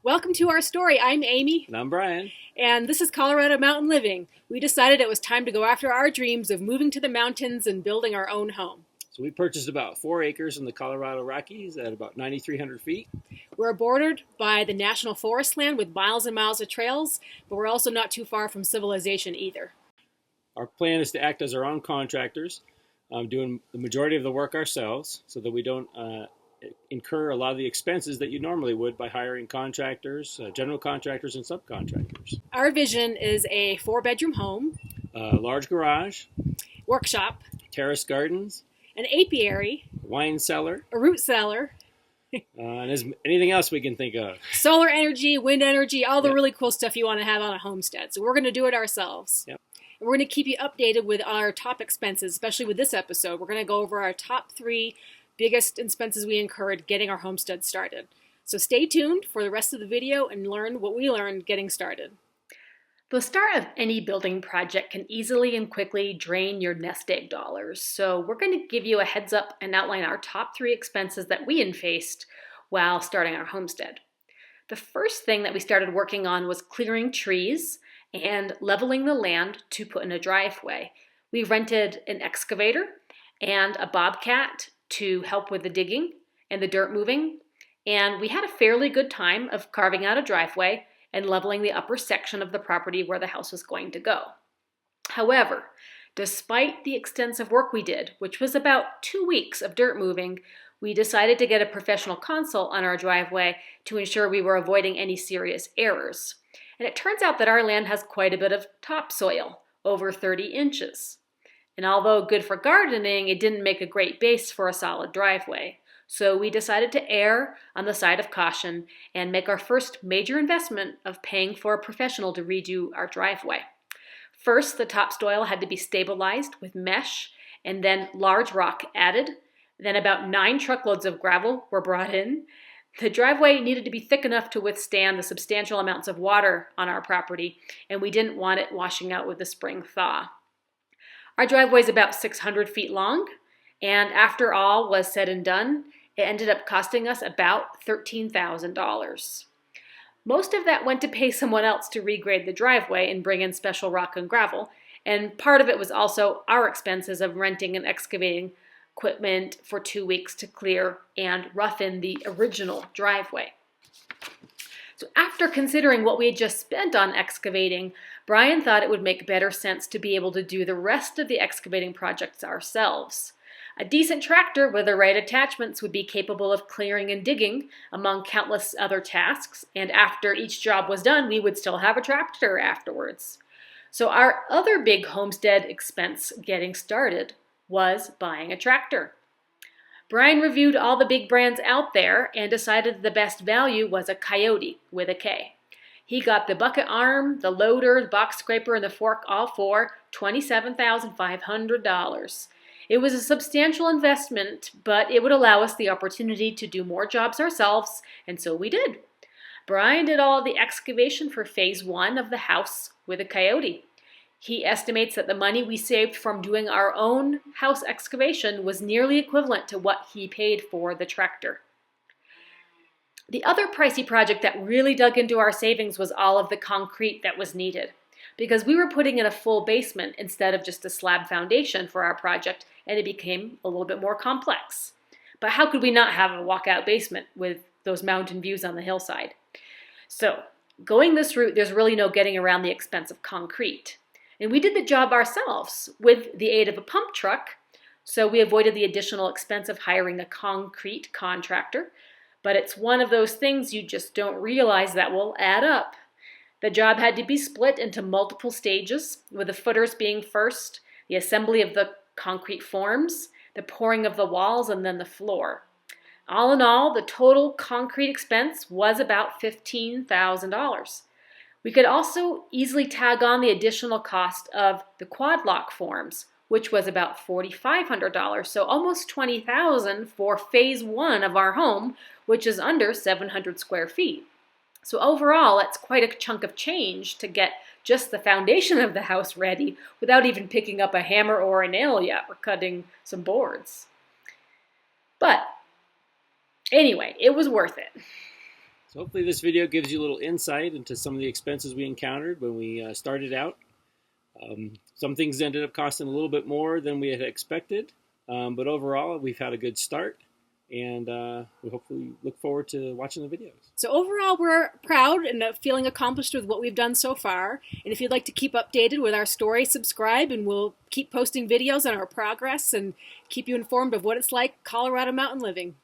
Welcome to our story. I'm Amy, And I'm Brian. and this is Colorado Mountain Living. We decided it was time to go after our dreams of moving to the mountains and building our own home. So we purchased about 4 acres in the Colorado Rockies at about 9,300 feet. We're bordered by the national forest land with miles and miles of trails, but we're also not too far from civilization either. Our plan is to act as our own contractors, doing the majority of the work ourselves so that we don't incur a lot of the expenses that you normally would by hiring contractors, general contractors, and subcontractors. Our vision is a 4-bedroom home, A large garage, workshop, terrace gardens, an apiary, wine cellar, a root cellar, and anything else we can think of. solar energy, wind energy, all the Yep. really cool stuff you want to have on a homestead. So we're going to do it ourselves. Yep. And we're going to keep you updated with our top expenses, especially with this episode. We're going to go over our top 3 biggest expenses we incurred getting our homestead started. So stay tuned for the rest of the video and learn what we learned getting started. The start of any building project can easily and quickly drain your nest egg dollars. So we're going to give you a heads up and outline our top 3 expenses that we faced while starting our homestead. The first thing that we started working on was clearing trees and leveling the land to put in a driveway. We rented an excavator and a bobcat to help with the digging and the dirt moving, and we had a fairly good time of carving out a driveway and leveling the upper section of the property where the house was going to go. However, despite the extensive work we did, which was about 2 weeks of dirt moving, we decided to get a professional consult on our driveway to ensure we were avoiding any serious errors. And it turns out that our land has quite a bit of topsoil, over 30 inches. And although good for gardening, it didn't make a great base for a solid driveway. So we decided to err on the side of caution and make our first major investment of paying for a professional to redo our driveway. First, the topsoil had to be stabilized with mesh and then large rock added. Then about 9 truckloads of gravel were brought in. The driveway needed to be thick enough to withstand the substantial amounts of water on our property, and we didn't want it washing out with the spring thaw. Our driveway is about 600 feet long, and after all was said and done, it ended up costing us about $13,000. Most of that went to pay someone else to regrade the driveway and bring in special rock and gravel, and part of it was also our expenses of renting and excavating equipment for 2 weeks to clear and roughen the original driveway. So after considering what we had just spent on excavating, Brian thought it would make better sense to be able to do the rest of the excavating projects ourselves. A decent tractor with the right attachments would be capable of clearing and digging, among countless other tasks, and after each job was done, we would still have a tractor afterwards. So our other big homestead expense getting started was buying a tractor. Brian reviewed all the big brands out there and decided the best value was a Coyote with a K. He got the bucket arm, the loader, the box scraper, and the fork all for $27,500. It was a substantial investment, but it would allow us the opportunity to do more jobs ourselves, and so we did. Brian did all of the excavation for phase 1 of the house with a Coyote. He estimates that the money we saved from doing our own house excavation was nearly equivalent to what he paid for the tractor. The other pricey project that really dug into our savings was all of the concrete that was needed, because we were putting in a full basement instead of just a slab foundation for our project, and it became a little bit more complex. But how could we not have a walkout basement with those mountain views on the hillside? So, going this route, there's really no getting around the expense of concrete. And we did the job ourselves with the aid of a pump truck, so we avoided the additional expense of hiring a concrete contractor. But it's one of those things you just don't realize that will add up. The job had to be split into multiple stages, with the footers being first, the assembly of the concrete forms, the pouring of the walls, and then the floor. All in all, the total concrete expense was about $15,000. We could also easily tag on the additional cost of the quad lock forms, which was about $4,500, so almost $20,000 for phase 1 of our home, which is under 700 square feet. So overall, that's quite a chunk of change to get just the foundation of the house ready without even picking up a hammer or a nail yet or cutting some boards. But anyway, it was worth it. So hopefully this video gives you a little insight into some of the expenses we encountered when we started out. Some things ended up costing a little bit more than we had expected, but overall we've had a good start, and we hopefully look forward to watching the videos. So overall, we're proud and feeling accomplished with what we've done so far. And if you'd like to keep updated with our story, subscribe, and we'll keep posting videos on our progress and keep you informed of what it's like Colorado mountain living.